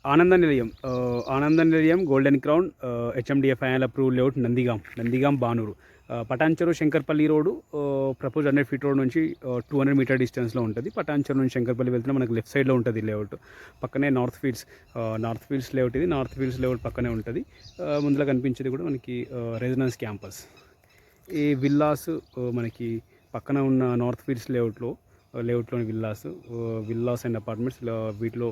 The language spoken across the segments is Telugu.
ఆనంద Nilayam Ananda Nilayam golden crown HMDA final approve layout Nandigam Banur Patancheru Shankarpalli road propose 100 feet road నుంచి 200 మీటర్ డిస్టెన్స్లో ఉంటుంది. పటాన్చెరు నుంచి శంకర్పల్లి వెళ్తున్నా మనకు లెఫ్ట్ సైడ్లో ఉంటుంది లేఅవుట్. పక్కనే నార్త్ ఫీల్డ్స్ లేఅవుట్. ఇది నార్త్ ఫీల్డ్స్ లేఅవుట్ పక్కనే ఉంటుంది. ముందులో కనిపించేది కూడా మనకి రెసిడెన్స్ క్యాంపస్. ఈ విల్లాస్ మనకి పక్కన ఉన్న నార్త్ ఫీల్డ్స్ లేఅవుట్లోని విల్లాస్ అండ్ అపార్ట్మెంట్స్ వీటిలో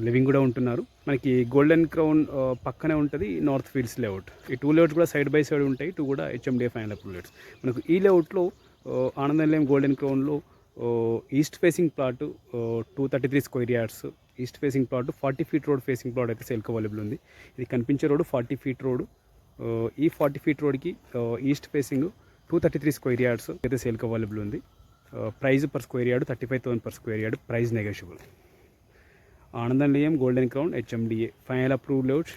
లివింగ్ కూడా ఉంటున్నారు. మనకి గోల్డెన్ క్రౌన్ పక్కనే ఉంటుంది నార్త్ ఫీల్డ్స్ లేఅవుట్. ఈ 2 లేఅవుట్స్ కూడా సైడ్ బై సైడ్ ఉంటాయి. 2 కూడా హెచ్ఎండిఏ ఫైనల్ అప్రూవ్ లేఅవుట్స్. మనకు ఈ లేఅవుట్లో ఆనంద నిలయం గోల్డెన్ క్రౌన్లో east facing plot 233 square yards. East facing plot 40 feet road facing plot అయితే సేల్కి అవైలబుల్ ఉంది. ఇది కనిపించే రోడ్డు 40 ఫీట్ రోడ్డు. ఈ 40 ఫీట్ రోడ్కి ఈస్ట్ ఫేసింగ్ 233 స్క్వేర్ యార్డ్స్ అయితే సేల్కి అవైలబుల్ ఉంది. Price per square yard 35,000 per square yard. Price negotiable. Ananda Nilayam golden crown HMDA final approve layout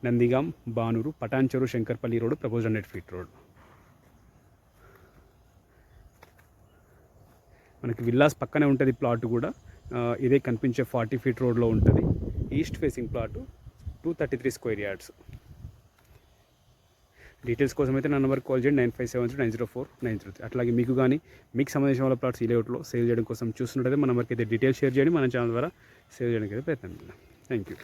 Nandigam Banur Patancheru Shankarpalli road propose 100 feet road. మనకి విల్లాస్ పక్కనే ఉంటుంది ప్లాట్ కూడా. ఇదే కనిపించే 40 ఫీట్ రోడ్లో ఉంటుంది. East facing plot 233 square yards. Details కోసం అయితే నా నెంబర్కి కాల్ చేయండి 9573904903. అట్లాగే మీకు సంబంధించిన వాళ్ళ ప్లాట్స్ ఈ లేఅవుట్లో సేల్ చేయడం కోసం చూస్తున్నట్టయితే మన నెంబర్కి అయితే డీటెయిల్స్ షేర్ చేయండి. మన ఛానల్ ద్వారా సేల్ చేయడానికి అయితే ప్రయత్నం చేద్దాం. Thank you.